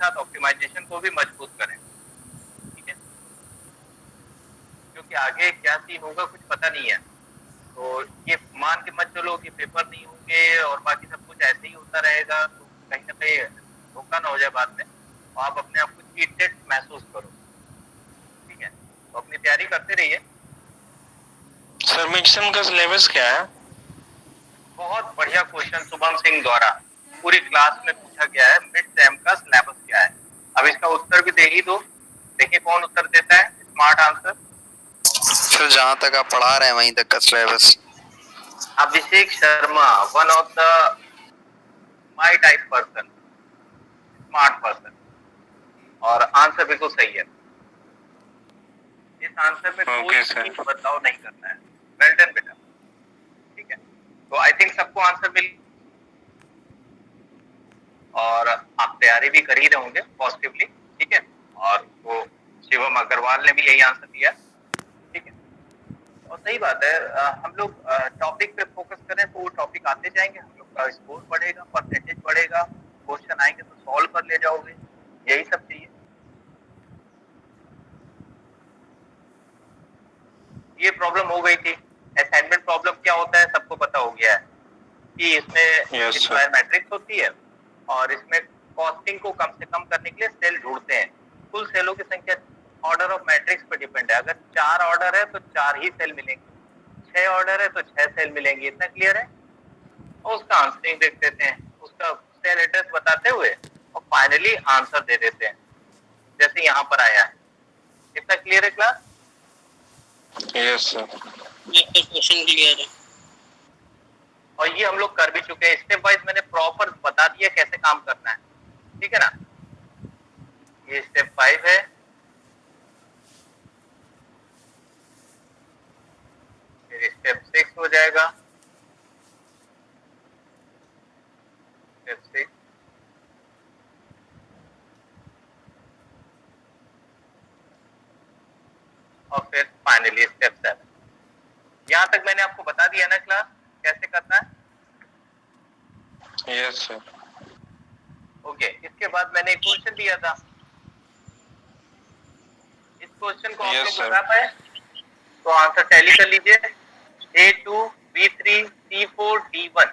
साथ ऑप्टिमाइजेशन को भी मजबूत करें, ठीक है, क्योंकि आगे क्या सीन होगा कुछ पता नहीं है। तो ये मान के मत चलो कि पेपर नहीं होंगे और बाकी सब कुछ ऐसे ही होता रहेगा, तो कहीं ना कहीं धोखा ना हो जाए बाद में, तो आप अपने आप को चीटेड महसूस करो, ठीक है, तो अपनी तैयारी करते रहिए। सर मिड सेम का सिलेबस क्या है? बहुत बढ़िया क्वेश्चन शुभम सिंह द्वारा पूरी क्लास में पूछा गया है, मिड सेम का सिलेबस क्या है। अब इसका उत्तर भी दे ही दो, देखिए कौन उत्तर देता है स्मार्ट आंसर। सर जहाँ तक आप पढ़ा रहे हैं वहीं तक का syllabus. Abhishek Sharma, one of the my type person, smart person, और आंसर बिल्कुल सही है। इस आंसर में कोई भी बदलाव नहीं करना है। वेल डन बेटा, ठीक है, तो आई थिंक सबको आंसर मिल, और आप तैयारी भी कर ही रहे होंगे पॉजिटिवली, ठीक है, और वो शिवम अग्रवाल ने भी यही आंसर दिया, ठीक है, और सही बात है। हम लोग टॉपिक पे फोकस करें तो वो टॉपिक आते जाएंगे, हम लोग का स्कोर बढ़ेगा, परसेंटेज बढ़ेगा, क्वेश्चन आएंगे तो सॉल्व कर ले जाओगे, यही सब चाहिए। ये प्रॉब्लम हो गई थी। असाइनमेंट प्रॉब्लम क्या होता है सबको पता हो गया है कि इसमें स्क्वायर मैट्रिक्स होती है और इसमें कॉस्टिंग को कम से कम करने के लिए सेल ढूंढते हैं। कुल सेलों की संख्या ऑर्डर ऑफ मैट्रिक्स पर डिपेंड है। अगर 4 ऑर्डर है तो 4 ही सेल मिलेंगे, 6 ऑर्डर है तो 6 सेल मिलेंगे। इतना क्लियर है? और उसका आंसरिंग देख देते हैं, उसका सेल एड्रेस बताते हुए और फाइनली आंसर दे देते हैं, जैसे यहाँ पर आया है। इतना क्लियर है class? Yes sir. Question clear है। और ये हम लोग कर भी चुके हैं, स्टेप वाइज मैंने प्रॉपर बता दिया कैसे काम करना है, ठीक है ना। ये स्टेप 5 है, फिर स्टेप 6 हो जाएगा, स्टेप 6, और फिर फाइनली स्टेप 7। यहाँ तक मैंने आपको बता दिया ना क्लास कैसे करना है? Yes sir. ओके, इसके बाद मैंने एक क्वेश्चन दिया था, इस क्वेश्चन को आप लोग लगा पाए तो आंसर टैली कर लीजिए। A2 B3 C4 D1,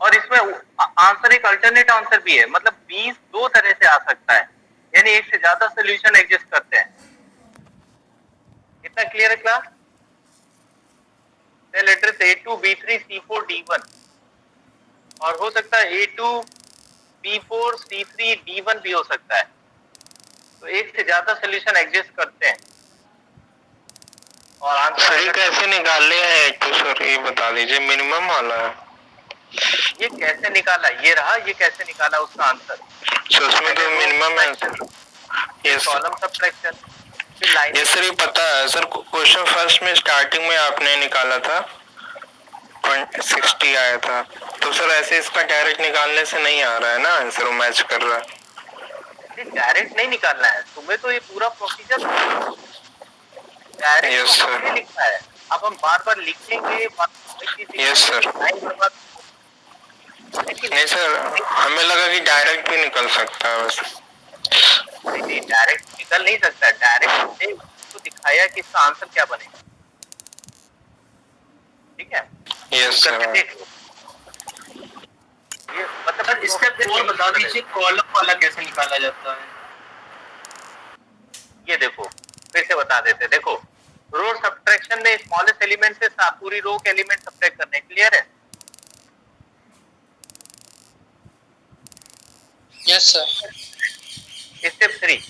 और इसमें आंसर एक अल्टरनेट आंसर भी है, मतलब 20 दो तरह से आ सकता है, यानी एक से ज्यादा सोल्यूशन एग्जिस्ट करते हैं। इतना क्लियर है class? Cell address A2 B3 C4 D1, और हो सकता है A2 B4 C3 D1 भी हो सकता है, तो एक से ज्यादा सोल्यूशन एग्जिस्ट करते हैं। और आंसर कैसे निकालने हैं तो सर ये बता दीजिए, मिनिमम वाला है। ये कैसे निकाला, ये रहा, ये कैसे निकाला उसका आंसर। सर उसमें तो मिनिमम है सर। यस, कॉलम सबट्रैक्शन, फिर लाइन। ये सर ये पता है सर, क्वेश्चन फर्स्ट में स्टार्टिंग में आपने निकाला था 60 आया था, तो सर ऐसे इसका डायरेक्ट निकालने से नहीं आ रहा है ना आंसर, वो मैच कर रहा है। डायरेक्ट नहीं निकालना है तुम्हें, तो ये पूरा प्रोसीजर डायरेक्ट यस तो लिखना है। अब हम बार बार लिखेंगे, यस सर। नहीं सर, हमें लगा कि डायरेक्ट भी निकल सकता है वैसे। नहीं, डायरेक्ट निकल नहीं सकता। डायरेक्ट ने तो दिखाया कि इसका आंसर क्या बनेगा, ठीक है। Yes sir. ये मतलब स्टेप 4 बता दीजिए, कॉलम वाला कैसे निकाला जाता है। ये देखो, फिर से बता देते, देखो रो सब्ट्रैक्शन में स्मॉलेस्ट एलिमेंट से पूरी रो के एलिमेंट सब्ट्रैक्ट करने। क्लियर है? Yes sir. स्टेप 3,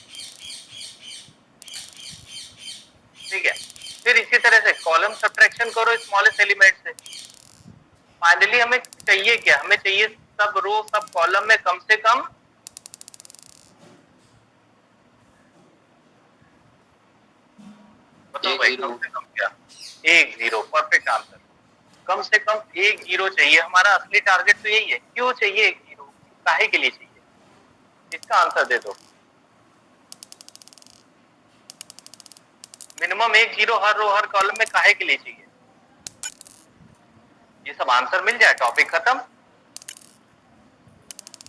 ठीक है, फिर इसी तरह से कॉलम सब्ट्रैक्शन करो स्मॉलेस्ट एलिमेंट से। फाइनली हमें चाहिए क्या? हमें चाहिए सब रो सब कॉलम में कम से कम बताओ भाई, कम से कम क्या? 1 0। Perfect answer. कम से कम 1 0 चाहिए। हमारा असली टारगेट तो यही है। क्यों चाहिए 1 0? काहे के लिए चाहिए? इसका आंसर दे दो। मिनिमम 1 0 हर रो हर कॉलम में काहे के लिए चाहिए? ये सब आंसर मिल जाए, टॉपिक खत्म।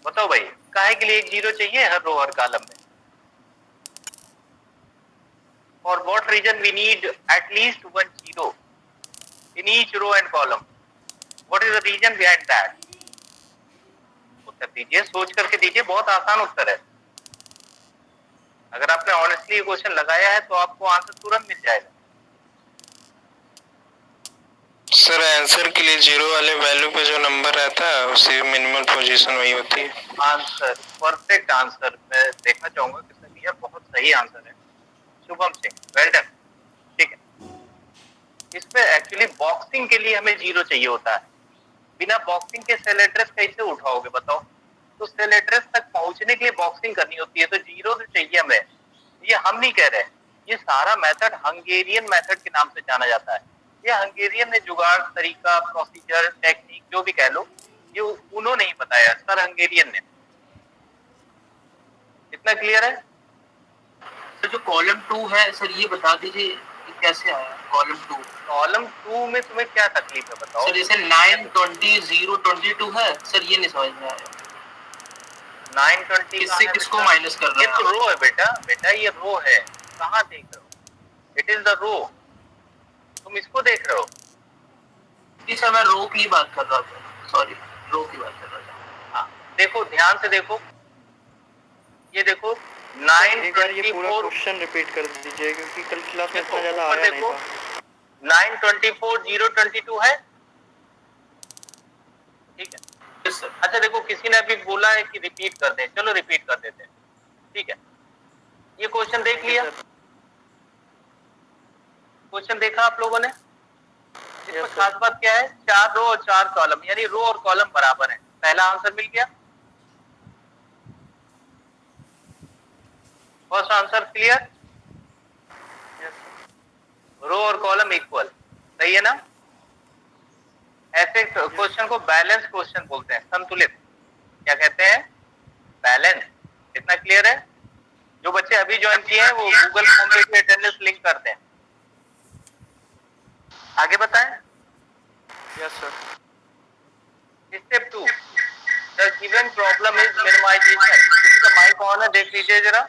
बताओ भाई। काहे के लिए एक जीरो चाहिए हर रो हर कॉलम में? For what reason we need at least one zero in each row and column? What is the reason behind that? उत्तर दीजिए, सोच करके दीजिए, बहुत आसान उत्तर है। अगर आपने ऑनेस्टली ये क्वेश्चन लगाया है तो आपको आंसर तुरंत मिल जाएगा। सर आंसर के लिए जीरो वाले वैल्यू पे जो नंबर रहता है उसी मिनिमल पोजीशन वही होती है। Answer, perfect answer. मैं देखना चाहूंगा किसने दिया, बहुत सही आंसर है, शुभम सिंह, वेल डन। ठीक है, इसमें एक्चुअली बॉक्सिंग के लिए हमें जीरो चाहिए होता है। बिना बॉक्सिंग के सेल एड्रेस कैसे उठाओगे बताओ? तो सेल एड्रेस तक पहुंचने के लिए बॉक्सिंग करनी होती है, तो जीरो तो चाहिए हमें। ये हम नहीं कह रहे, ये सारा मेथड हंगेरियन मेथड के नाम से जाना जाता है। ये हंगेरियन ने जुगाड़, तरीका, प्रोसीजर, टेक्निक जो भी कह लो, ये उन्होंने ही बताया, सर हंगेरियन ने। इतना क्लियर है? तो जो कॉलम 2 है सर, ये बता दीजिए कि कैसे आया कॉलम 2? कॉलम 2 में तुम्हें क्या तकलीफ है बताओ? सर जैसे 9, 20, 0, 22 है सर, ये नहीं समझ में आया। 9, 20 किससे किसको माइनस कर रहा है? ये तो रो है बेटा ये रो है। कहाँ देख रहे हो? इट इज द रो, तुम इसको देख रहे हो। जी सर, मैं रो की बात कर रहा था, सॉरी, रो की बात कर रहा था। हाँ, देखो ध्यान से देखो, ये देखो 9, एक बार ये पूरा क्वेश्चन रिपीट कर दीजिए क्योंकि कल क्लास में इतना ज्यादा आया नहीं था। 9, 24, 0, 22 है, ठीक है। Yes sir. अच्छा देखो, किसी ने अभी बोला है कि रिपीट कर दें, चलो रिपीट कर देते हैं, ठीक है। ये क्वेश्चन देख लिया, क्वेश्चन देखा आप लोगों ने? इसमें खास बात क्या है, 4 रो और 4 कॉलम, यानी रो और कॉलम बराबर है। पहला आंसर मिल गया, फर्स्ट आंसर क्लियर। रो और कॉलम इक्वल, सही है ना? ऐसे क्वेश्चन को बैलेंस क्वेश्चन बोलते हैं, संतुलित। क्या कहते हैं? बैलेंस। इतना क्लियर है? जो बच्चे अभी ज्वाइन किए हैं वो गूगल फॉर्म पे अटेंडेंस लिंक करते हैं। आगे बताएं। Yes sir. Step 2, the given problem is minimization. किसी का माइक ऑन है, देख लीजिए जरा।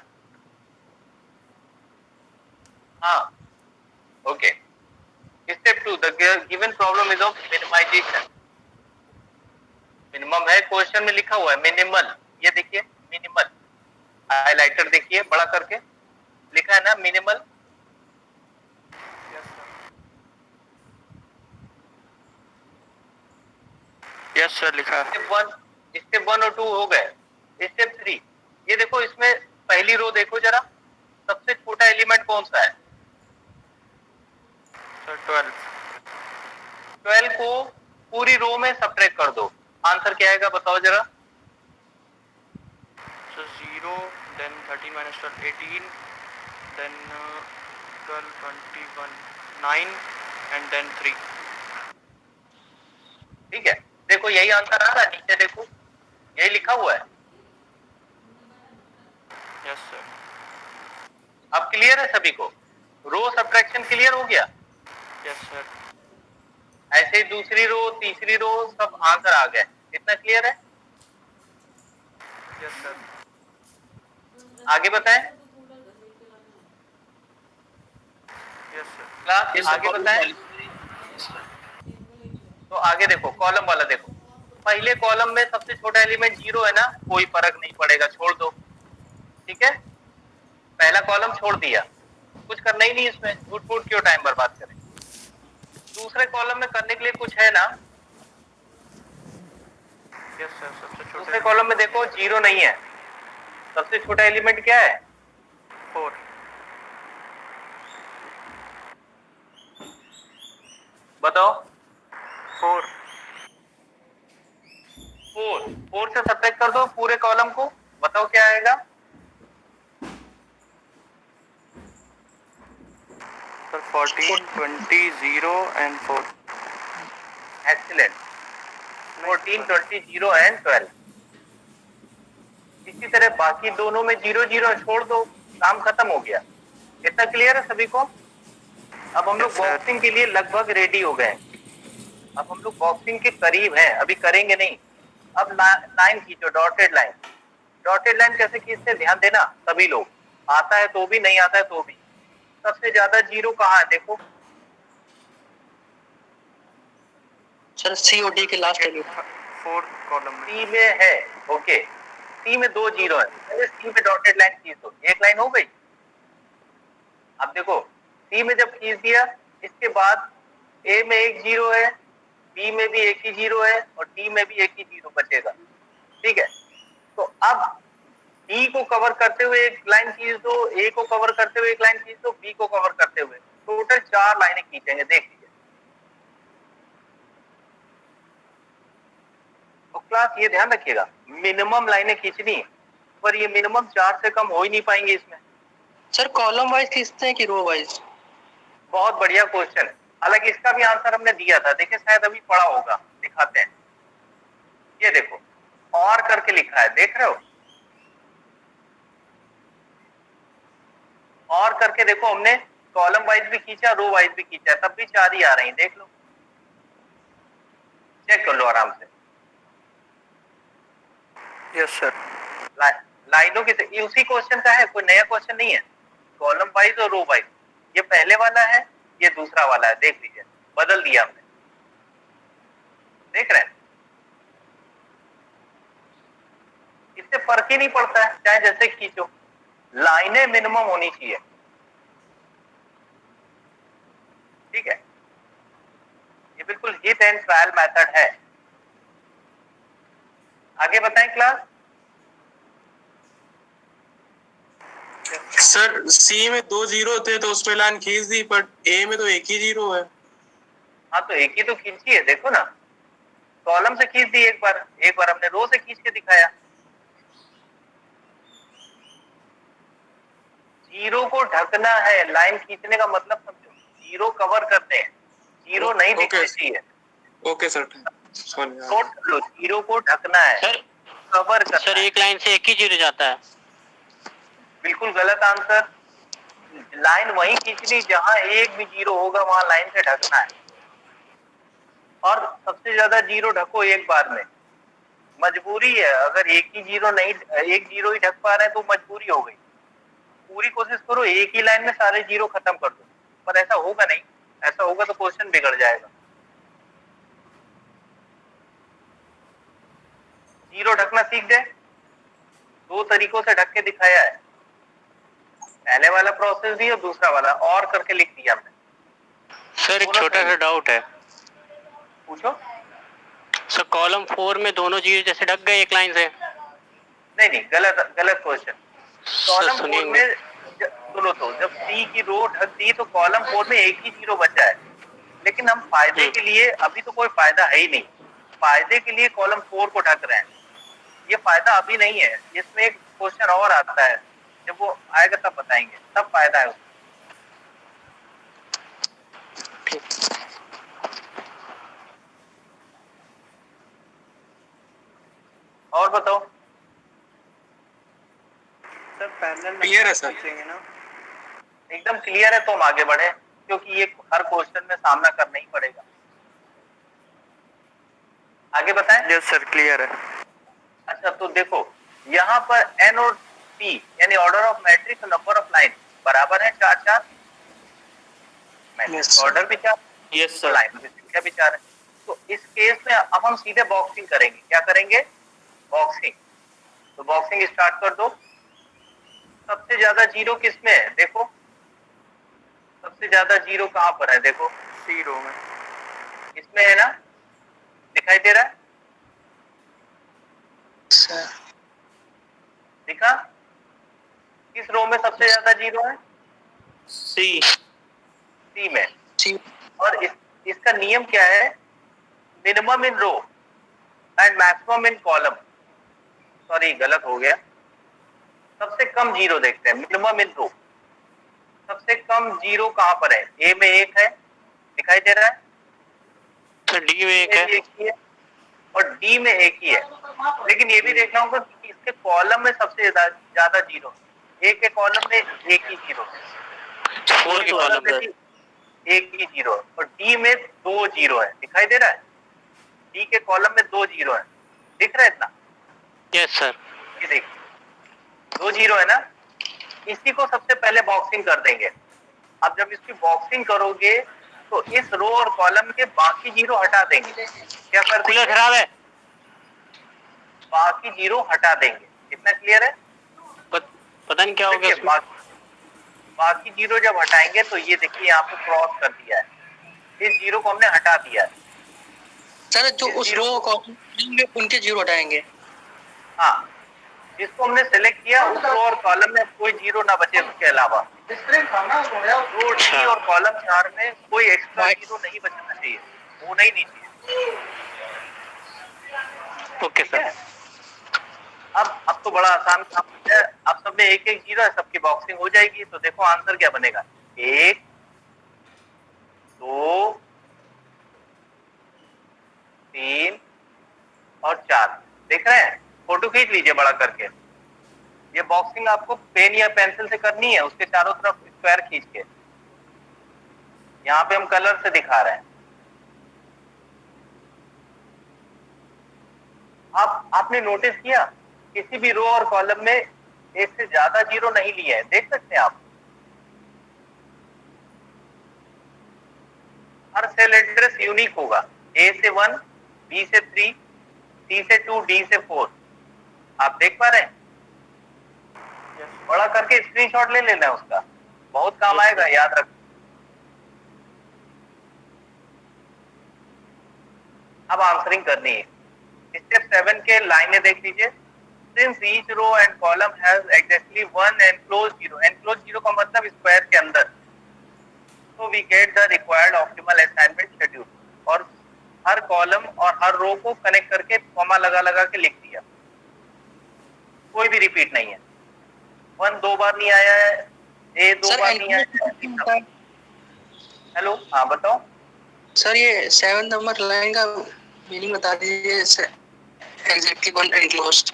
हाँ, okay. Step 2, the given problem is of minimization. Minimum है, क्वेश्चन में लिखा हुआ है मिनिमल। ये देखिए मिनिमल, हाइलाइटर देखिए बड़ा करके लिखा है ना मिनिमल। यस सर लिखा है। स्टेप 1 और 2 हो गए। स्टेप 3, ये देखो, इसमें पहली रो देखो जरा, सबसे छोटा एलिमेंट कौन सा है? सर 12। 12 को पूरी रो में सब्ट्रैक्ट कर दो, आंसर क्या आएगा बताओ जरा? Sir 0, then 13 minus 12 18, then 12 21 9 and then 3। ठीक है, देखो यही आंसर आ रहा है, नीचे देखो यही लिखा हुआ है। Yes sir. अब क्लियर है सभी को? रो सब्ट्रैक्शन क्लियर हो गया? Yes sir. ऐसे ही दूसरी रो, तीसरी रो, सब आंसर आ गए। इतना क्लियर है? Yes sir. आगे बताएं यस सर। क्लास, आगे बताएं। तो आगे देखो, कॉलम वाला देखो। पहले कॉलम में सबसे छोटा एलिमेंट 0 है ना, कोई फर्क नहीं पड़ेगा, छोड़ दो, ठीक है। पहला कॉलम छोड़ दिया, कुछ करना ही नहीं इसमें, झूठ फूट क्यों टाइम बर्बाद करें। दूसरे कॉलम में करने के लिए कुछ है ना? Yes sir. सबसे छोटा दूसरे कॉलम में देखो 0 नहीं है, सबसे छोटा एलिमेंट क्या है? 4। बताओ। 4। 4 से सब्ट्रैक्ट कर दो पूरे कॉलम को, बताओ क्या आएगा? Sir 14 20 0 and 4। एक्सीलेंट। 14 20 0 एंड 12। इसी तरह बाकी दोनों में 0 0 छोड़ दो, काम खत्म हो गया। इतना क्लियर है सभी को? अब हम लोग बॉक्सिंग के लिए लगभग रेडी हो गए। अब हम लोग बॉक्सिंग के करीब हैं, अभी करेंगे नहीं। अब लाइन खींचो, डॉटेड लाइन। डॉटेड लाइन कैसे खींचते हैं ध्यान देना सभी लोग, आता है तो भी, नहीं आता है तो भी। सबसे ज्यादा जीरो कहाँ है देखो, सर सी और डी के लास्ट एलिमेंट 4th कॉलम में। सी में है, ओके, सी में 2 जीरो है, पहले सी में डॉटेड लाइन खींच दो, एक लाइन हो गई। अब देखो सी में जब खींच दिया, इसके बाद ए में 1 जीरो है, बी में भी 1 ही जीरो है और डी में भी 1 ही जीरो बचेगा, ठीक है। तो अब डी को कवर करते हुए एक लाइन खींच दो, ए को कवर करते हुए एक लाइन खींच दो, बी को कवर करते हुए, टोटल 4 लाइनें खींचेंगे, देख लीजिए। तो क्लास ये ध्यान रखिएगा, मिनिमम लाइनें खींचनी है, पर ये मिनिमम 4 से कम हो ही नहीं पाएंगे इसमें। सर कॉलम वाइज खींचते हैं कि रो वाइज? बहुत बढ़िया क्वेश्चन है, हालांकि इसका भी आंसर हमने दिया था, देखिए शायद अभी पढ़ा होगा, दिखाते हैं। ये देखो और करके लिखा है, देख रहे हो, और करके देखो, हमने कॉलम वाइज भी खींचा, रो वाइज भी खींचा, तब भी 4 ही आ रही हैं, देख लो, चेक कर लो आराम से। Yes sir. लाइनों की ये उसी क्वेश्चन का है, कोई नया क्वेश्चन नहीं है, कॉलम वाइज और रो वाइज। ये पहले वाला है, ये दूसरा वाला है, देख लीजिए, बदल दिया हमने, देख रहे हैं। इससे फर्क ही नहीं पड़ता है, चाहे जैसे खींचो, लाइनें मिनिमम होनी चाहिए, ठीक है। ये बिल्कुल हिट एंड ट्रायल मेथड है। आगे बताएं क्लास। सर सी में 2 जीरो थे तो उसमें लाइन खींच दी, पर ए में तो 1 ही जीरो है। हाँ तो एक ही तो खींची है, देखो ना, कॉलम से खींच दी एक बार हमने रो से खींच के दिखाया। जीरो को ढकना है, लाइन खींचने का मतलब समझो, जीरो कवर करते हैं, जीरो नहीं दिखना चाहिए। Okay sir, sorry. नोट लो, जीरो को ढकना है, सर कवर करना सर है। एक लाइन से 1 ही जीरो जाता है। बिल्कुल गलत आंसर, लाइन वहीं खींचनी जहां एक भी जीरो होगा, वहां लाइन से ढकना है, और सबसे ज्यादा जीरो ढको एक बार में, मजबूरी है। अगर एक ही जीरो नहीं, एक जीरो ही ढक पा रहे हैं तो मजबूरी हो गई। पूरी कोशिश करो एक ही लाइन में सारे जीरो खत्म कर दो, पर ऐसा होगा नहीं, ऐसा होगा तो क्वेश्चन बिगड़ जाएगा। जीरो ढकना सीख गए, 2 तरीकों से ढक के दिखाया है, पहले वाला प्रोसेस भी और दूसरा वाला, और करके लिख दिया हमने। सर एक छोटा सा डाउट है, पूछो। सर कॉलम 4 में दोनों जीरो जैसे ढक गए एक लाइन से? नहीं, गलत क्वेश्चन। कॉलम 4 में सुनो तो, जब सी की रो ढक दी तो कॉलम 4 में 1 ही जीरो बचा है, लेकिन हम फायदे के लिए, अभी तो कोई फायदा है ही नहीं, फायदे के लिए कॉलम 4 को ढक रहे हैं। ये फायदा अभी नहीं है, इसमें एक क्वेश्चन और आता है, जब वो आएगा तब बताएंगे, तब फायदा है उसमें। और बताओ सर पैरेलल क्लियर है सर? ना? एकदम क्लियर है, तो हम आगे बढ़े, क्योंकि ये हर क्वेश्चन में सामना करना ही पड़ेगा। आगे बताएं। यस सर, क्लियर है। अच्छा तो देखो, यहाँ पर एन और पी यानी order of matrix, number of line बराबर है 4-4, मैट्रिक्स ऑर्डर भी 4, यस तो सर। लाइन की संख्या भी 4 है। तो इस केस में अब हम सीधे बॉक्सिंग करेंगे, क्या करेंगे, बॉक्सिंग। तो बॉक्सिंग स्टार्ट कर दो। सबसे ज्यादा जीरो किसमें है, देखो सबसे ज्यादा जीरो कहाँ पर है, देखो सी रो में, इसमें है ना, दिखाई दे रहा है, दिखा, किस रो में सबसे ज्यादा जीरो है, सी में। और इसका नियम क्या है, minimum in row and maximum in column, sorry गलत हो गया, सबसे कम जीरो देखते हैं, मिनिमम इन रो। सबसे कम जीरो कहां पर है, ए में 1 है, दिखाई दे रहा है, सर डी में 1 है और डी में 1 ही है। लेकिन ये भी देखना होगा कि इसके कॉलम में सबसे ज्यादा जीरो, ए के कॉलम में 1 ही जीरो, 4 के कॉलम में 1 ही जीरो, और डी में 2 जीरो है, दिखाई दे रहा है, डी के कॉलम में 2 जीरो है, दिख रहा है इतना। Yes sir. ये देख, दो जीरो है ना, इसी को सबसे पहले बॉक्सिंग कर देंगे। अब जब इसकी बॉक्सिंग करोगे तो इस रो और कॉलम के बाकी जीरो हटा देंगे। क्या कर देंगे? खराब है, बाकी जीरो हटा देंगे। कितना क्लियर है? पता नहीं क्या हो गया। बाकी जीरो जब हटाएंगे तो ये देखिए यहाँ पे क्रॉस कर दिया है, इस जीरो को हमने हटा दिया है। सर जो उस रो कॉलम उनके जीरो हटाएंगे। हाँ, जिसको हमने सेलेक्ट किया उस रो और कॉलम में कोई जीरो ना बचे उसके अलावा। रो डी और कॉलम 4 में कोई एक्स्ट्रा जीरो नहीं बचना चाहिए, वो नहीं चाहिए। Okay sir. अब तो बड़ा आसान काम है। अब सब में एक एक जीरो है, सबकी बॉक्सिंग हो जाएगी। तो देखो आंसर क्या बनेगा, 1 2 3 और 4। देख रहे हैं? फोटो खींच लीजिए बड़ा करके। ये बॉक्सिंग आपको पेन या पेंसिल से करनी है, उसके चारों तरफ स्क्वायर खींच के। यहाँ पे हम कलर से दिखा रहे हैं। आपने नोटिस किया किसी भी रो और कॉलम में एक से ज्यादा जीरो नहीं लिए हैं, देख सकते हैं आप। हर सेल एड्रेस यूनिक होगा, A से 1, B से 3, C से 2, D से 4। आप देख पा रहे हैं? बड़ा करके स्क्रीनशॉट ले लेना है उसका, बहुत काम आएगा, याद रख। अब आंसरिंग करनी है। स्टेप 7 के लाइनें देख लीजिए। Since each row and column has exactly one enclosed zero, enclosed zero का मतलब स्क्वायर के अंदर, so we get the required optimal assignment schedule। और हर कॉलम और हर रो को कनेक्ट करके कॉमा लगा लगा के लिख दिया, कोई भी रिपीट नहीं है। 1 2 बार नहीं आया है, A 2 बार नहीं आया है। हेलो, हाँ बताओ सर, ये 7 नंबर लाइन का मीनिंग बता दीजिए। एग्जैक्टली वन एनक्लोज्ड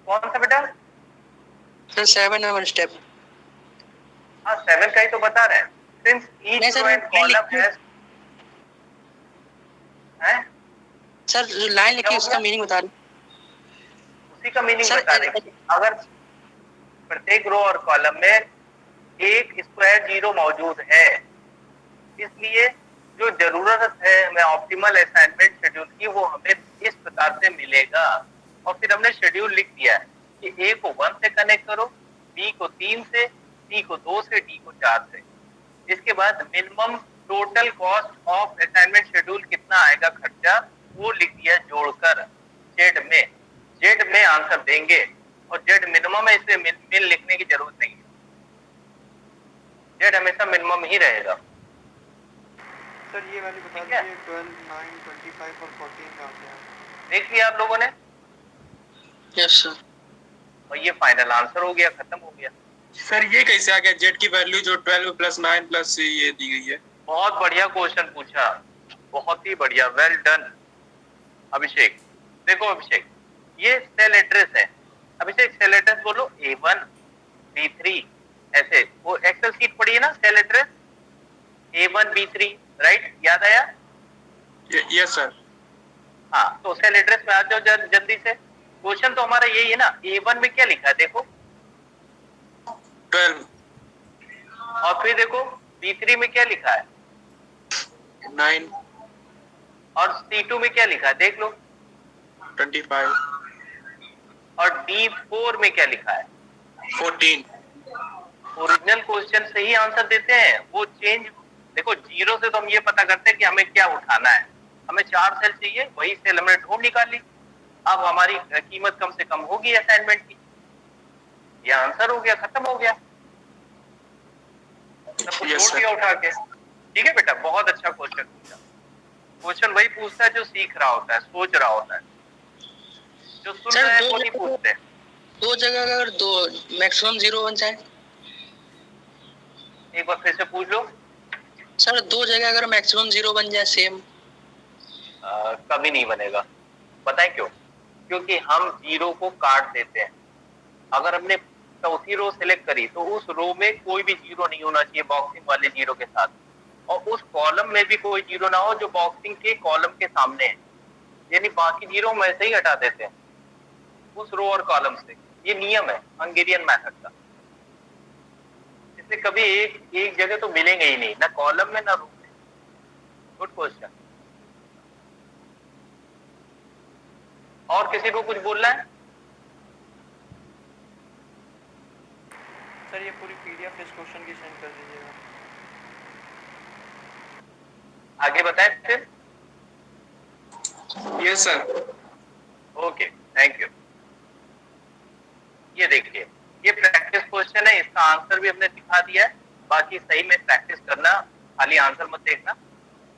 कौन सा बेटा? Sir 7 number step. हाँ 7 का ही तो बता रहे हैं। Since each row and column has, हैं? सर जो लाइन लिखी उसका मीनिंग बता रहे। उसी का मीनिंग बता रहे हैं। अगर प्रत्येक रो और कॉलम में एक स्क्वायर जीरो मौजूद है, इसलिए जो जरूरत है हमें ऑप्टिमल असाइनमेंट शेड्यूल की, वो हमें इस प्रकार से मिलेगा। और फिर हमने शेड्यूल लिख दिया है कि A को 1 से कनेक्ट करो, B को 3 से, C को 2 से, D को 4 से। इसके बाद minimum total cost of assignment schedule कितना आएगा खर्चा, वो लिख दिया जोड़कर जेड में आंसर देंगे। और जेड मिनिमम है, इसलिए मिन लिखने की जरूरत नहीं है, जेड हमेशा मिनिमम ही रहेगा। सर ये वाली बता दीजिए 12, 9, 25 और 14 कहाँ पे है? देख लिया आप लोगों ने? Yes sir. और ये फाइनल आंसर हो गया, खत्म हो गया। सर ये कैसे आ गया जेड की वैल्यू जो 12 + 9 + ये दी गई है? बहुत बढ़िया क्वेश्चन पूछा, बहुत ही बढ़िया, वेल डन अभिषेक। देखो अभिषेक, ये सेल एड्रेस है। अभिषेक सेल एड्रेस बोलो, A1 B3 ऐसे। वो एक्सेल सीट पड़ी है ना, cell address A1 B3, right? याद आया? Yes sir. हाँ, तो सेल एड्रेस में आ जाओ जल्दी से। क्वेश्चन तो हमारा यही है ना। A1 में क्या लिखा है देखो, 12। और फिर देखो B3 में क्या लिखा है, 9। और C2 में क्या लिखा है देख लो, 25। और D4 में क्या लिखा है, 14। ओरिजिनल क्वेश्चन से ही आंसर देते हैं, वो चेंज। देखो जीरो से तो हम ये पता करते हैं कि हमें क्या उठाना है। हमें 4 सेल चाहिए, वही सेल हमने ढूंढ निकाली। अब हमारी कीमत कम से कम होगी असाइनमेंट की। ये आंसर हो गया, खत्म हो गया, सबको जोड़ दिया उठा के। ठीक है बेटा, बहुत अच्छा क्वेश्चन पूछा। क्वेश्चन वही पूछता है जो सीख रहा होता है, सोच रहा होता है। जो सुन रहे हैं वो नहीं पूछते। दो जगह अगर दो मैक्सिमम जीरो बन जाए, एक बार फिर से पूछ लो सर। दो जगह अगर मैक्सिमम जीरो बन जाए सेम, कभी नहीं बनेगा। बताएं क्यों? क्योंकि हम जीरो को काट देते हैं। अगर हमने चौथी रो सिलेक्ट करी तो उस रो में कोई भी जीरो नहीं होना चाहिए बॉक्सिंग वाले जीरो के साथ, और उस कॉलम में भी कोई जीरो ना हो जो बॉक्सिंग के कॉलम के सामने है। यानी बाकी जीरो हम ऐसे ही हटा देते हैं। उस रो और कॉलम से। ये नियम है हंगेरियन मेथड का। इससे कभी एक जगह तो मिलेंगे ही नहीं, ना कॉलम में ना रो में। Good question. और किसी को कुछ बोलना है? सर ये पूरी पीडीएफ इस क्वेश्चन की सेंड कर दीजिएगा। आगे बताएं फिर। Yes sir. Okay, thank you. ये देखिए, ये प्रैक्टिस क्वेश्चन है, इसका आंसर भी हमने दिखा दिया है। बाकी सही में प्रैक्टिस करना, खाली आंसर मत देखना,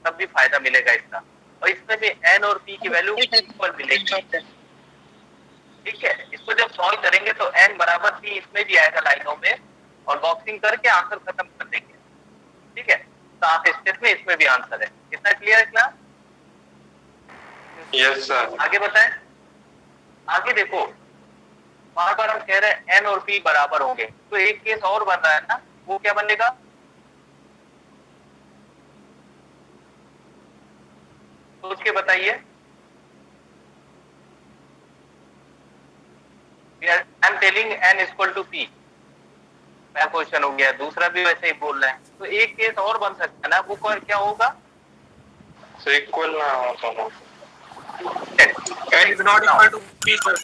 तब भी फायदा मिलेगा इसका। और इसमें भी एन और पी की वैल्यू इक्वल मिलेगी। ठीक है, इसको जब सॉल्व करेंगे तो एन बराबर पी इसमें भी आएगा लाइनों में, और बॉक्सिंग करके आंसर खत्म कर देंगे। ठीक है, सात स्टेप में इसमें भी आंसर है। कितना क्लियर है क्लास? Yes sir. आगे बताएं। आगे देखो, बार बार हम कह रहे हैं एन और पी बराबर होंगे, तो एक केस और बन रहा है ना, वो क्या बनेगा? सोच के बताइए। I am telling n equal to p, पहला क्वेश्चन हो गया। दूसरा भी वैसे ही बोल रहे हैं, तो एक केस और बन सकता है ना, वो क्या होगा? इक्वल ना हो n is not equal to p sir.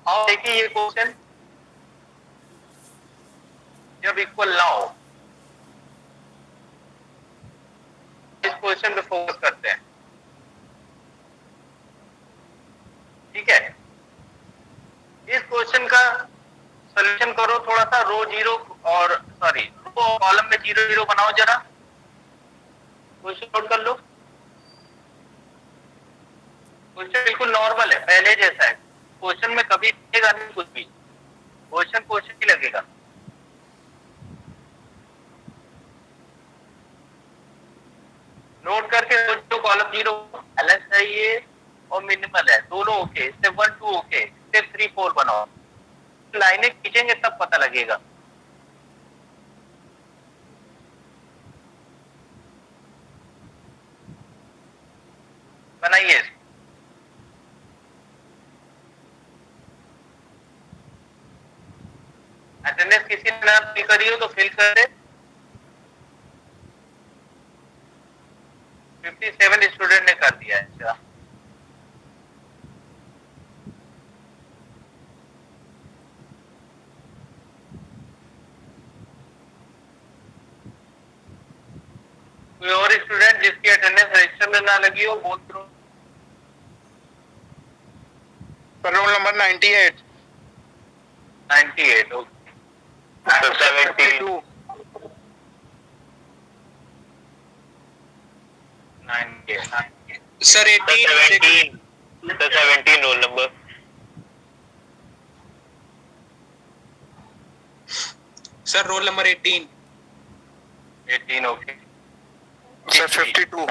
और देखिए ये क्वेश्चन जब इक्वल ना हो, इस क्वेश्चन पे फोकस करते हैं। ठीक है, इस क्वेश्चन का सॉल्यूशन करो थोड़ा सा। रो जीरो और सॉरी रो और कॉलम में 0 0 बनाओ जरा। क्वेश्चन नोट कर लो। क्वेश्चन बिल्कुल नॉर्मल है, पहले जैसा है। क्वेश्चन में कभी लगेगा नहीं कुछ भी, क्वेश्चन ही लगेगा। नोट करके जो कॉलम 0 बैलेंस है ये और मिनिमल है, दोनों ओके। स्टेप 1 2 ओके, स्टेप 3 4 बनाओ। लाइनें खींचेंगे तब पता लगेगा। बनाइए। अटेंडेंस किसी ने ना फिल करी हो तो फिल कर दे। 57 स्टूडेंट ने कर दिया है। अच्छा, कोई और स्टूडेंट जिसकी अटेंडेंस रजिस्टर में ना लगी हो बोल दो। Roll number 98 98 okay. 72 98 sir 18 17 roll number. Sir roll number 18 okay. Sir 52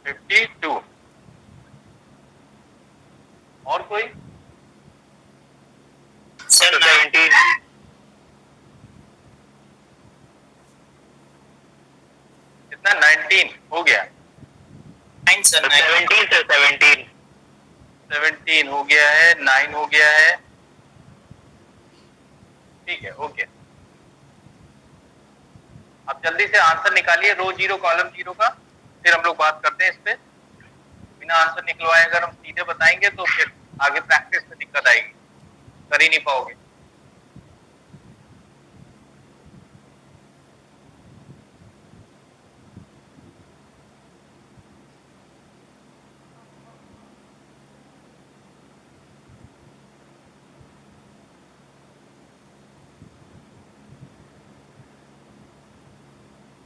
52 और कोई? सर 17 कितना? 19 हो गया। 9 सर 17 सर 17 17 हो गया है, 9 हो गया है। ठीक है, ओके। अब जल्दी से आंसर निकालिए रो 0 कॉलम 0 का, फिर हम लोग बात करते हैं इस पे। बिना आंसर निकलवाए अगर हम सीधे बताएंगे तो फिर आगे प्रैक्टिस में दिक्कत आएगी, कर ही नहीं पाओगे।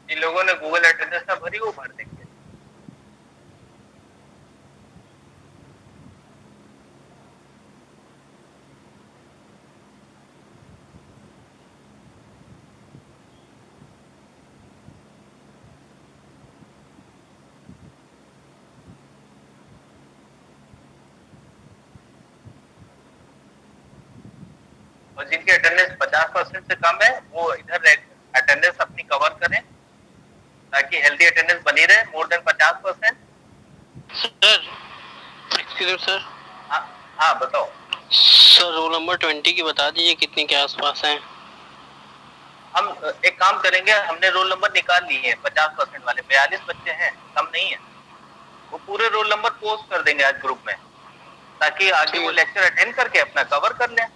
जिन लोगों ने गूगल अटेंडेंस ना भरी वो भर देंगे। और जिनकी अटेंडेंस 50% से कम है वो इधर अटेंडेंस अपनी कवर करें ताकि हेल्दी अटेंडेंस बनी रहे। More than 50% sir excuse sir. हाँ बताओ सर रोल नंबर 20 की बता दीजिए कितने के आसपास हैं। हम एक काम करेंगे, हमने रोल नंबर निकाल लिए हैं 50% वाले, 42 बच्चे हैं, कम नहीं है। वो पूरे रोल नंबर पोस्ट कर देंगे आज ग्रुप में, ताकि आगे वो लेक्चर अटेंड करके अपना कवर कर लें।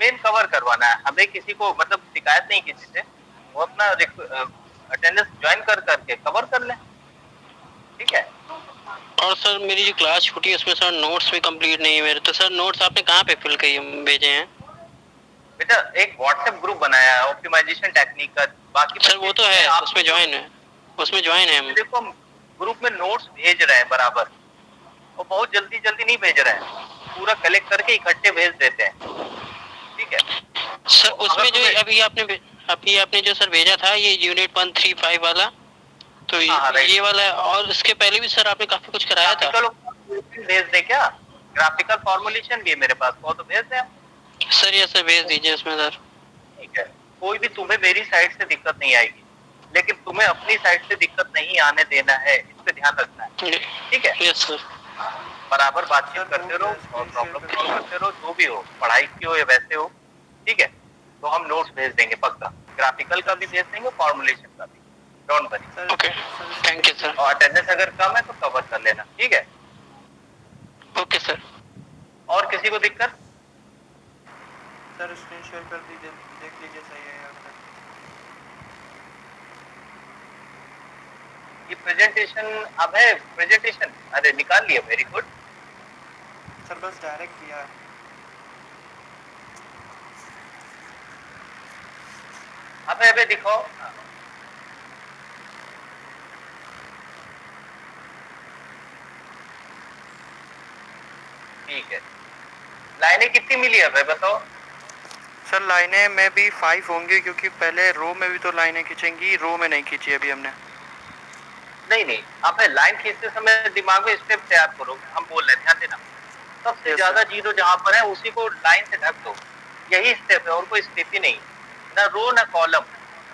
मेन कवर करवाना है हमें, किसी को मतलब शिकायत नहीं किसी से, वो अपना अटेंडेंस ज्वाइन कर करके कवर कर लें, ठीक है। और सर मेरी जो क्लास छूटी है उसमें सर नोट्स भी कंप्लीट नहीं है मेरे, तो सर नोट्स आपने कहाँ पे फिल किए भेजे हैं? बेटा एक व्हाट्सएप ग्रुप बनाया है ऑप्टिमाइजेशन टेक्निक का, बाकी सर वो तो है, उसमें ज्वाइन है, उसमें ज्वाइन है हम। देखो हम ग्रुप में नोट्स भेज रहे हैं बराबर, और बहुत जल्दी जल्दी नहीं भेज रहे हैं, पूरा कलेक्ट करके इकट्ठे भेज देते हैं, ठीक है। सर उसमें जो अभी आपने जो सर भेजा था ये यूनिट 135 वाला, तो ये वाला, और इसके पहले भी सर आपने काफी कुछ कराया था। भेज दे क्या? ग्राफिकल फॉर्मुलेशन भी है मेरे पास, वो तो भेज दे सर। ये सर भेज दीजिए इसमें सर, ठीक है। कोई भी तुम्हें मेरी साइड से दिक्कत नहीं आएगी, लेकिन तुम्हें अपनी साइड से दिक्कत नहीं आने देना है, इस पे ध्यान रखना है, ठीक है। Yes sir. बराबर बातचीत करते रहो और प्रॉब्लम सॉल्व करते रहो, जो भी हो, पढ़ाई की हो या वैसे हो, ठीक है। तो हम नोट्स भेज देंगे पक्का, ग्राफिकल का भी भेज देंगे, फॉर्मुलेशन का भी, don't worry. Okay thank you sir. और अटेंडेंस अगर कम है तो कवर कर लेना, ठीक है। Okay sir. और किसी को दिक्कत? सर स्क्रीन शेयर कर दीजिए, देख लीजिए सही है या गलत। ये प्रेजेंटेशन अब है, प्रेजेंटेशन अरे निकाल लिया, वेरी गुड। सर बस डायरेक्ट किया है। अबे दिखाओ। ठीक है, लाइनें कितनी मिली है बताओ? सर लाइनें में भी 5 होंगी, क्योंकि पहले रो में भी तो लाइनें खींचेंगी, रो में नहीं खींची अभी हमने। नहीं अब लाइन खींचते समय दिमाग में स्टेप तैयार करो, हम बोल रहे हैं, ध्यान देना। सबसे ज्यादा जीरो जहां पर है उसी को लाइन से ढक दो, यही स्टेप है, और कोई स्टेप ही नहीं, ना रो ना कॉलम।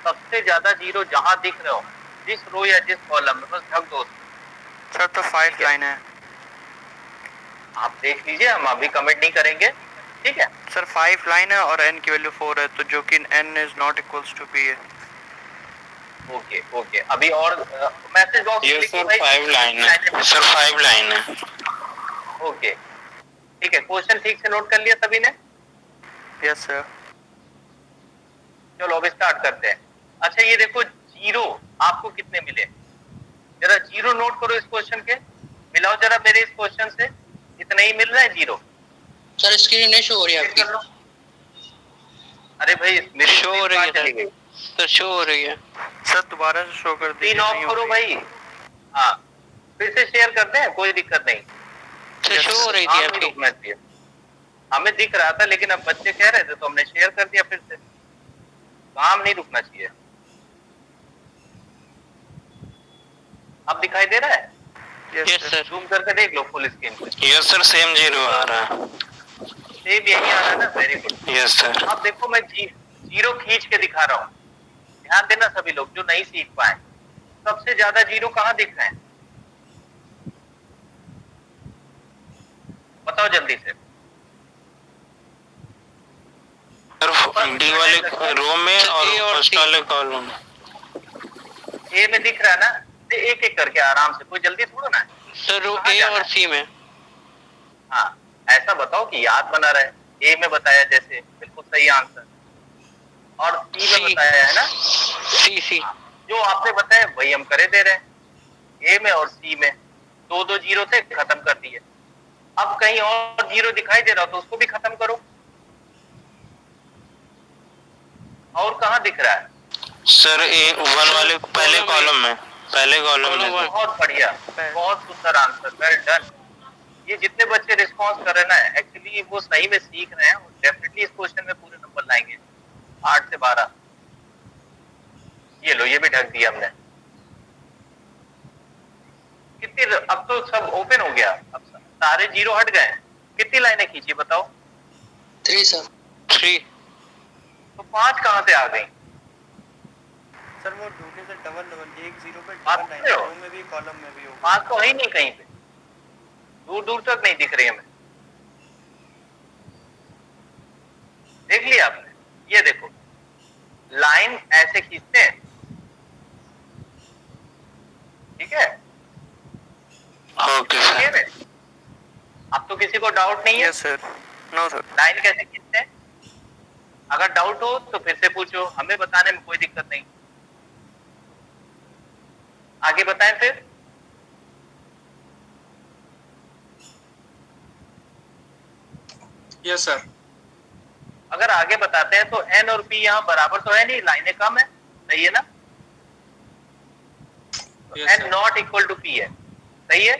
सबसे ज्यादा जीरो जहां दिख रहे हो, जिस रो या जिस कॉलम में, बस ढक दो। सर तो 5 लाइन है। आप देख लीजिए, हम अभी कमेंट नहीं करेंगे, ठीक है। सर 5 लाइन है और n की वैल्यू 4 है, तो जो कि n is not equals to p है। ओके अभी और मैसेज बॉक्स ये सर 5 लाइन है, सर 5 लाइन है। ओके ठीक है, क्वेश्चन ठीक से नोट कर लिया सभी ने? Yes sir. चलो अब स्टार्ट करते हैं। अच्छा ये देखो, जीरो आपको कितने मिले, जरा जीरो नोट करो इस क्वेश्चन के, मिलाओ जरा मेरे इस क्वेश्चन से, इतना ही मिल रहा है जीरो। सर स्क्रीन नहीं शो हो रही आपकी। अरे भाई मेरी शो हो रही है चली गई सर, शो हो रही है सर दोबारा से शो कर दीजिए। स्क्रीन ऑफ करो भाई, हाँ फिर से शेयर करते हैं, कोई दिक्कत नहीं। सर, शो हो रही थी आपकी। रुकना चाहिए, हमें दिख रहा था लेकिन अब बच्चे कह रहे थे तो हमने शेयर कर दिया फिर से। काम नहीं रुकना चाहिए। अब दिखाई दे रहा है? Yes sir. जूम करके देख लो फुल स्क्रीन पे। यस सर, सेम जीरो आ रहा है। सेम यही आ रहा है ना, वेरी गुड। Yes sir. अब देखो मैं जीरो खींच के दिखा रहा हूँ, ध्यान देना सभी लोग जो नहीं सीख पाए। सबसे ज्यादा जीरो कहाँ दिख रहे हैं बताओ जल्दी से। डी वाले रो में और फर्स्ट वाले कॉलम ए में दिख रहा है ना, एक एक करके आराम से, कोई जल्दी थोड़ा ना है। सर रो ए और सी में। हाँ ऐसा बताओ कि याद बना रहे। ए में बताया जैसे, बिल्कुल सही आंसर, और सी में बताया है ना, सी जो आपने बताया वही हम करे दे रहे हैं। ए में और सी में दो दो जीरो थे, खत्म कर दिए। अब कहीं और जीरो दिखाई दे रहा हो तो उसको भी खत्म करो। और कहाँ दिख रहा है सर? ए वन वाले पहले कॉलम में, पहले कॉलम में। बहुत बढ़िया, बहुत सुंदर आंसर, वेल डन। ये जितने बच्चे रिस्पॉन्स कर रहे हैं ना, एक्चुअली वो सही में सीख रहे हैं, डेफिनेटली इस क्वेश्चन में पूरे नंबर लाएंगे 8 से 12। ये लो, ये भी ढक दिया हमने। कितनी, अब तो सब ओपन हो गया, अब सारे जीरो हट गए। कितनी लाइनें खींची बताओ? 3 सर। 3। तो 5 कहाँ से आ गई? सर वो ढूंढने से डबल एक जीरो पे आप डबल लाइन, हो? रो में भी कॉलम में भी होगा। 5 तो है ही नहीं कहीं पे। दूर दूर तक नहीं दिख रही हमें। देख लिया आपने? ये देखो लाइन ऐसे खींचते हैं, ठीक है? Okay sir. अब तो किसी को डाउट नहीं है? Yes sir. No sir. Line कैसे खींचते हैं? अगर डाउट हो तो फिर से पूछो, हमें बताने में कोई दिक्कत नहीं। आगे बताएं फिर। Yes sir. अगर आगे बताते हैं तो एन और पी यहाँ बराबर तो है नहीं, लाइनें कम है, सही है ना? N not equal to p है, सही है?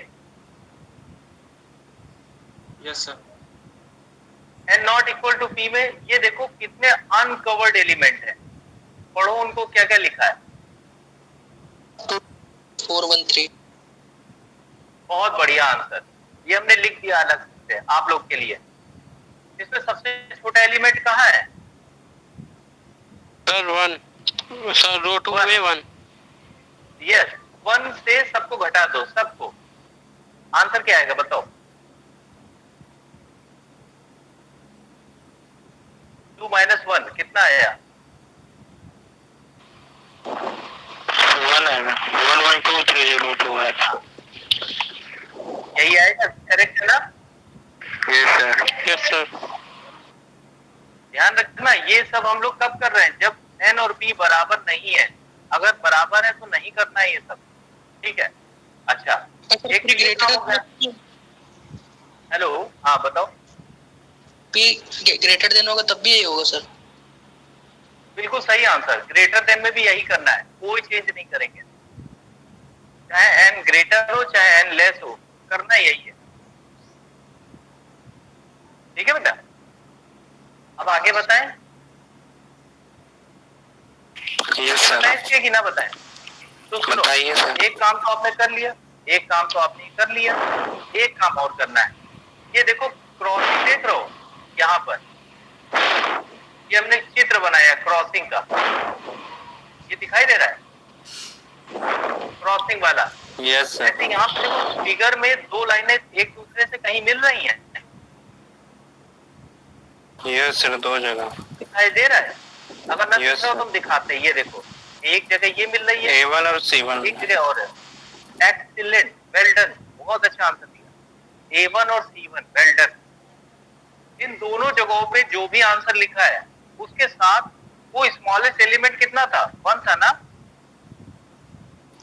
Yes sir. N not equal to p में ये देखो कितने अनकवर्ड एलिमेंट है, पढ़ो उनको क्या क्या लिखा है। 413। बहुत बढ़िया आंसर, ये हमने लिख दिया अलग से आप लोग के लिए। इसमें सबसे छोटा एलिमेंट कहाँ है? सर 1, सर रो 2 में 1। यस, 1 से सबको घटा दो, सबको। आंसर क्या आएगा बताओ? 2 - 1 कितना आया? 1 आएगा। 11230 आएगा। यही आएगा, करेक्ट है ना? Yes sir. Yes sir. ध्यान रखना, ये सब हम लोग कब कर रहे हैं? जब एन और पी बराबर नहीं है। अगर बराबर है तो नहीं करना है ये सब, ठीक है? अच्छा, एक ग्रेटर हेलो, हाँ बताओ। पी ग्रेटर देन होगा तब भी यही होगा सर। बिल्कुल सही आंसर, ग्रेटर देन में भी यही करना है, कोई चेंज नहीं करेंगे। चाहे एन ग्रेटर हो चाहे एन लेस हो, करना यही है, ठीक है बेटा? अब आगे बताएं। Yes sir. बताएं कि ना बताएं? तो सुनो, बताइए सर। एक काम तो आपने कर लिया, एक काम तो आपने कर लिया, एक काम और करना है। ये देखो क्रॉसिंग देख रहे हो यहाँ पर, ये हमने चित्र बनाया क्रॉसिंग का, ये दिखाई दे रहा है क्रॉसिंग वाला। Yes sir. ऐसे यहाँ पे फिगर में दो लाइनें एक दूसरे से कहीं मिल रही हैं, यस सर, 2 जगह दिखाई दे रहा है? अगर न Yes, दिख रहा हो तो हम दिखाते हैं। ये देखो एक जगह ये मिल रही है, A1 और C1। एक जगह और है। एक्सीलेंट, वेल डन, बहुत अच्छा आंसर दिया। A1 और C1, वेल डन। इन दोनों जगहों पे जो भी आंसर लिखा है उसके साथ वो स्मॉलेस्ट एलिमेंट कितना था? 1 था ना?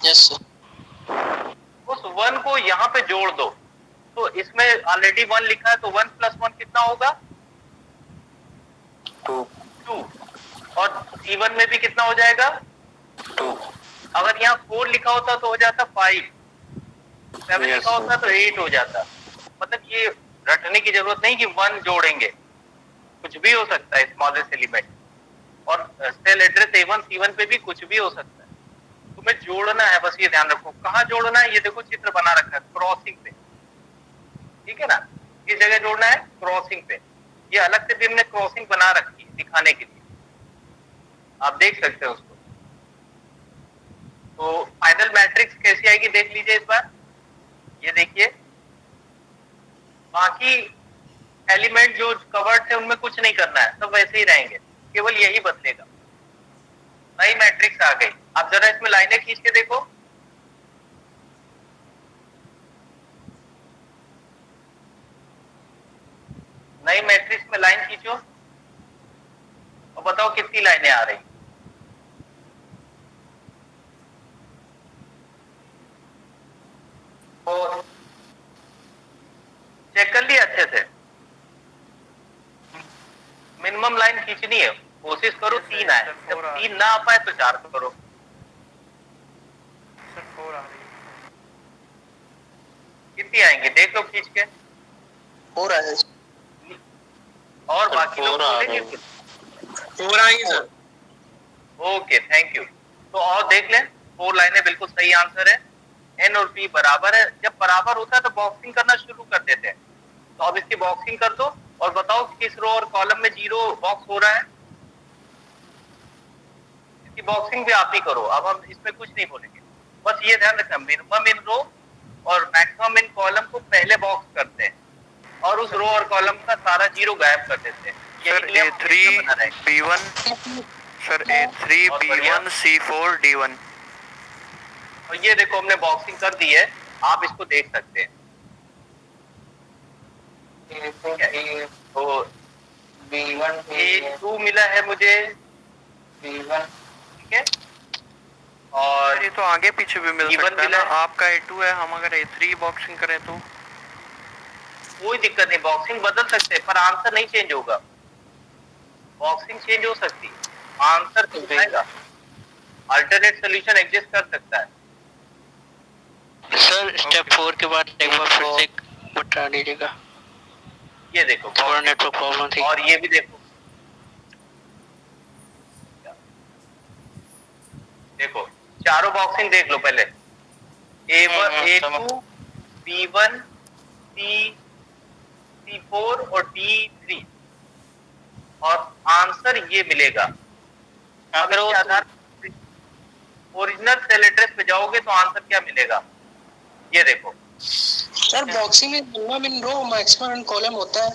Yes sir. उस 1 को यहाँ पे जोड़ दो, तो इसमें ऑलरेडी 1 लिखा है, तो 1 + 1 कितना होगा? 2। 2। और C1 में भी कितना हो जाएगा? 2। अगर यहाँ 4 लिखा होता तो हो जाता 5, 7 Yes, लिखा होता तो 8 हो जाता। मतलब ये रटने की जरूरत नहीं कि 1 जोड़ेंगे, कुछ भी हो सकता है स्मॉलेस्ट एलिमेंट। और सेल एड्रेस A1 C1 पे भी कुछ भी हो सकता है, तुम्हें जोड़ना है, बस ये ध्यान रखो। कहाँ जोड़ना है? ये देखो चित्र बना रखा है क्रॉसिंग पे, ठीक है ना? किस जगह जोड़ना है? क्रॉसिंग पे। ये अलग से भी हमने क्रॉसिंग बना रखी है दिखाने के लिए, आप देख सकते हो उसको। तो फाइनल मैट्रिक्स कैसी आएगी देख लीजिए इस बार। ये देखिए, बाकी एलिमेंट जो कवर्ड थे उनमें कुछ नहीं करना है, सब वैसे ही रहेंगे, केवल यही बदलेगा। नई मैट्रिक्स आ गई। आप जरा इसमें लाइनें खींच के देखो। नई मैट्रिक्स में लाइन खींचो और बताओ कितनी लाइनें आ रही। और चेक कर लिया अच्छे से? मिनिमम लाइन खींचनी है, कोशिश करो 3 आए, जब 3 ना आ पाए तो 4 करो। सर 4 आ रही है। कितनी आएंगे देख लो खींच के। 4 आया सर। और बाकी लोग बोलेंगे कुछ? 4 आएंगे सर। Okay, thank you. तो और देख लें, 4 लाइनें बिल्कुल सही आंसर है। एन और पी बराबर है। जब बराबर होता है तो बॉक्सिंग करना शुरू कर देते हैं। तो अब इसकी बॉक्सिंग कर दो और बताओ किस रो और कॉलम में 0 बॉक्स हो रहा है। इसकी बॉक्सिंग भी आप ही करो, अब हम इसमें कुछ नहीं बोलेंगे। बस ये ध्यान रखना, मिनिमम इन रो और मैक्सिमम इन कॉलम को पहले बॉक्स करते हैं और उस रो और कॉलम का सारा जीरो गायब कर देते हैं। Sir A3 B1 sir A3 B1 C4 D1 और ये देखो हमने बॉक्सिंग कर दी है, आप इसको देख सकते हैं। तो B1 A2 मिला है मुझे, B1 ठीक है, और ये तो आगे पीछे भी मिल B1 सकता है मिला ना। आपका A2 है, हम अगर A3 बॉक्सिंग करें तो कोई दिक्कत नहीं, बॉक्सिंग बदल सकते हैं पर आंसर नहीं चेंज होगा। बॉक्सिंग चेंज हो सकती है, आंसर चेंज आएगा। अल्टरनेट सॉल्यूशन एग्जिस्ट कर सकता है। सर स्टेप 4 के बाद एक बार फिर से बता दीजिएगा। ये देखो थोड़ा नेटवर्क प्रॉब्लम थी। और ये भी देखो, देखो चारों बॉक्सिंग देख लो पहले। A1 A2 B1 C4 और D3 और आंसर ये मिलेगा। अगर वो आधार ओरिजिनल सेल एड्रेस पे जाओगे तो आंसर क्या मिलेगा, ये देखो। सर बॉक्सिंग में minimum in row maximum in column होता है।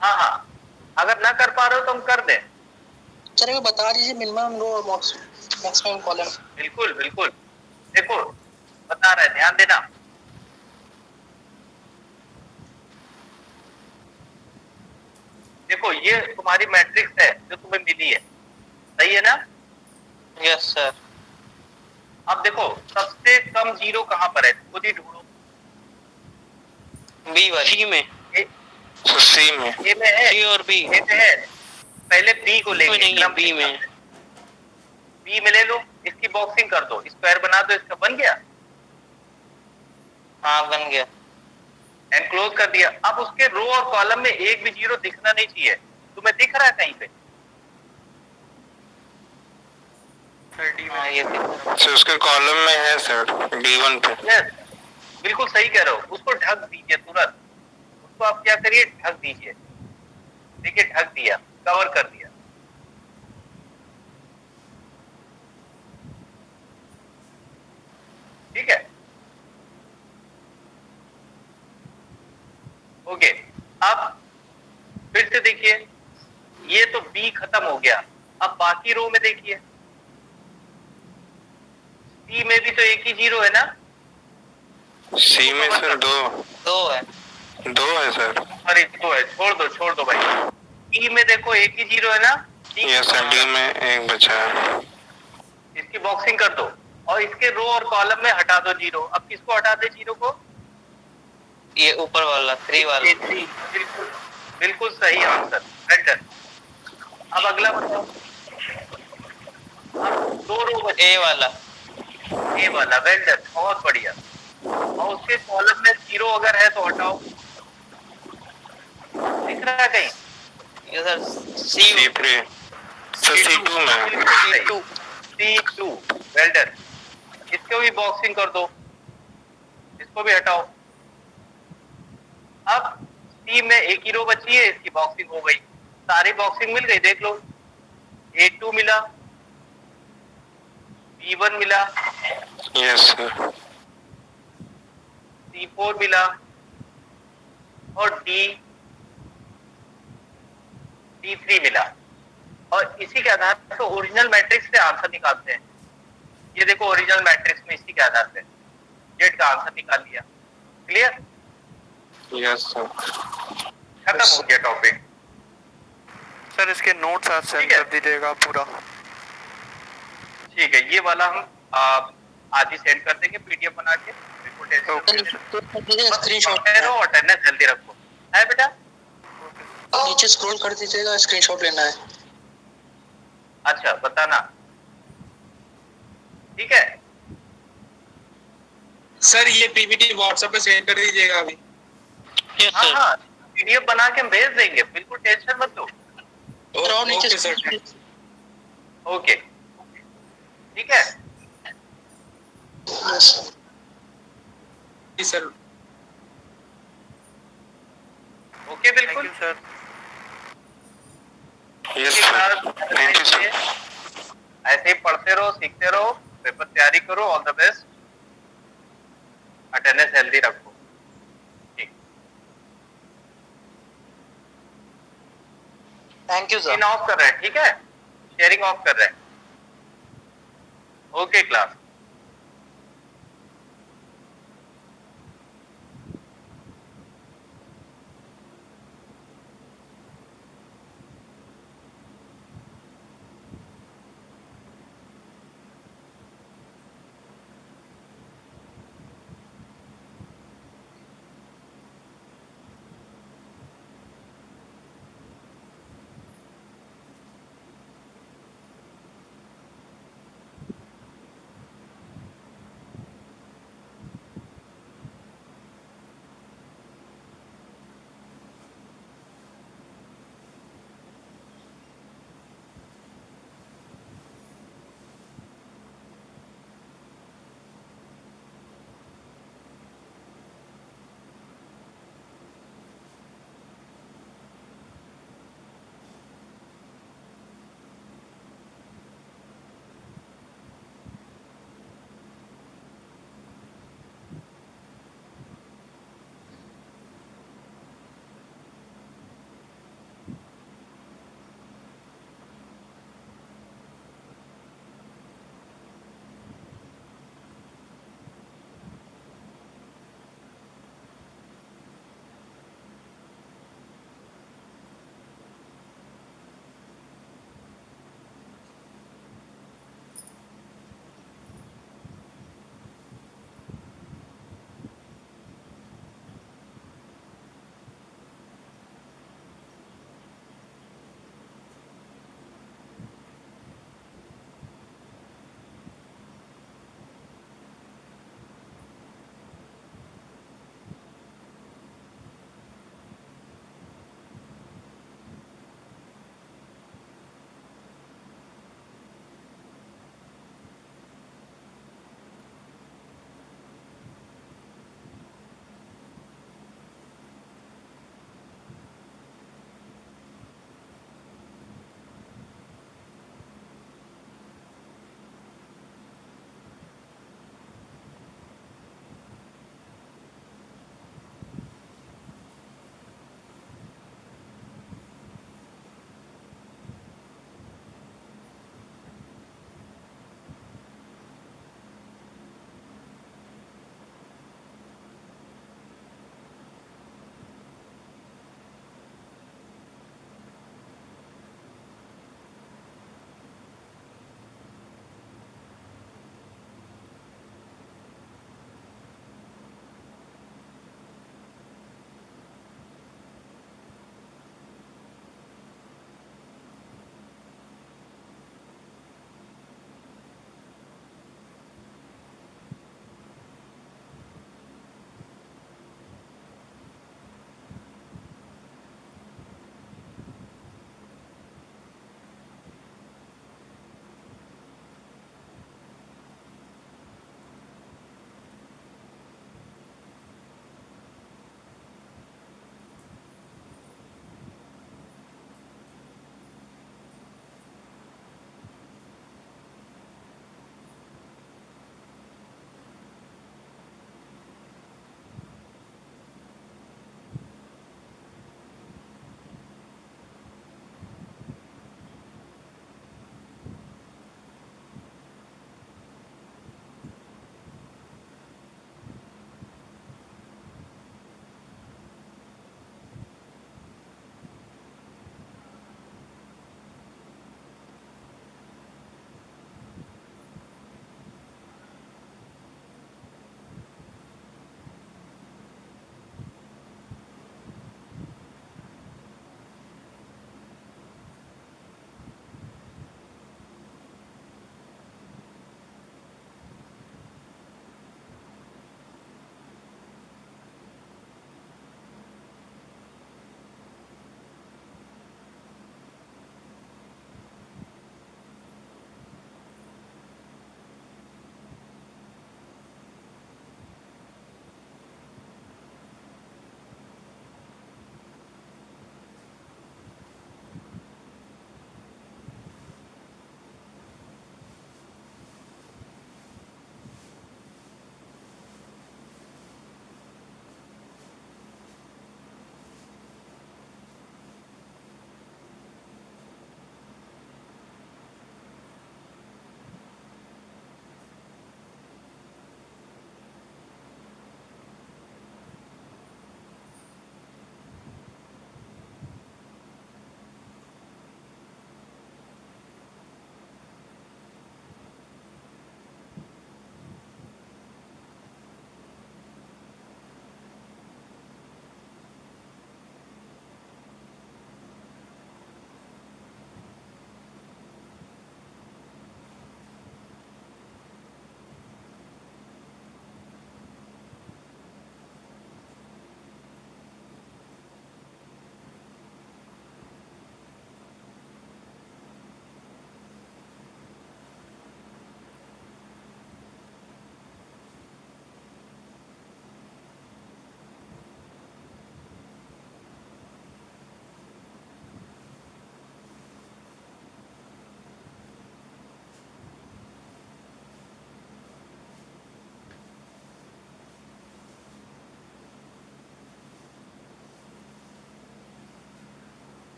हाँ, अगर ना कर पा रहे हो तो हम कर दें। सर ये बता दीजिए मिनिमम रो और मैक्सिमम कॉलम। बिल्कुल बिल्कुल, देखो बता रहे हैं, ध्यान देना। देखो ये तुम्हारी मैट्रिक्स है जो तुम्हें मिली है, सही है ना? Yes sir. अब देखो सबसे कम जीरो कहाँ पर है, खुद ही ढूंढो। B वाली सी में, सी में ए में है, सी और बी ए में है, पहले बी को लेंगे। नहीं है, बी में। बी में ले लो, इसकी बॉक्सिंग कर दो, स्क्वायर बना दो, इसका बन गया। हाँ बन गया। एनक्लोज कर दिया। अब उसके रो और कॉलम में एक भी जीरो दिखना नहीं चाहिए। तुम्हें दिख रहा है कहीं पे? सर D हाँ में ये दिख सर उसके कॉलम में है सर D1 पे। यस, बिल्कुल सही कह रहे हो। उसको ढक दीजिए तुरंत, उसको आप क्या करिए, ढक दीजिए। देखिए ढक दिया, कवर कर दिया। ठीक है, ओके। अब फिर से देखिए, ये तो बी खत्म हो गया। अब बाकी रो में देखिए, सी में भी तो एक ही जीरो है ना? सी में सर दो है। है सर। अरे दो है, छोड़ दो भाई। डी में देखो एक ही जीरो है ना? यस सर, डी में एक बचा है। इसकी बॉक्सिंग कर दो और इसके रो और कॉलम में हटा दो जीरो। अब किसको हटा दे जीरो को? ये ऊपर वाला 3 वाला। बिल्कुल बिल्कुल सही आंसर, वेल डन। अब अगला बताओ। अब दो रो बचे। ए वाला। ए वाला, वेल डन, बहुत बढ़िया। और उसके कॉलम में जीरो अगर है तो हटाओ। दिख रहा है कहीं? ये सर C3 सर C2 में। C2, well done. इसको भी बॉक्सिंग कर दो, इसको भी हटाओ। अब सी में एक ही रो बची है, इसकी बॉक्सिंग हो गई। सारी बॉक्सिंग मिल गई, देख लो। A2 मिला, B1 मिला, यस सर। C4 मिला और D3 मिला। और इसी के आधार पर ओरिजिनल मैट्रिक्स से आंसर निकालते हैं। ये देखो ओरिजिनल मैट्रिक्स में इसी के आधार से जेड का आंसर निकाल लिया। क्लियर? Yes sir. खत्म हो गया टॉपिक। सर इसके नोट्स आज सेंड ठीक है। कर दीजिएगा पूरा। ठीक है, ये वाला हम आज ही सेंड कर देंगे पीडीएफ बना के। स्क्रीनशॉट और अटेंडेंस जल्दी रखो, है बेटा? नीचे स्क्रॉल कर दीजिएगा, स्क्रीनशॉट लेना है। अच्छा बताना, ठीक है? सर ये पीपीटी व्हाट्सएप पे सेंड कर दीजिएगा अभी। यस हाँ सर। हाँ, पीडीएफ बना के हम भेज देंगे, बिल्कुल टेंशन मत लो। और नीचे ओके सर। ओके, ठीक है? यस जी सर। ओके, थैंक बिल्कुल। You sir. Yes sir, thank you sir. ऐसे ही पढ़ते रहो, सीखते रहो, पेपर तैयारी करो। All the best. Attendance healthy रखो। ठीक, थैंक यू स्क्रीन ऑफ कर रहे हैं, ठीक है, शेयरिंग ऑफ कर रहे हैं। Okay class.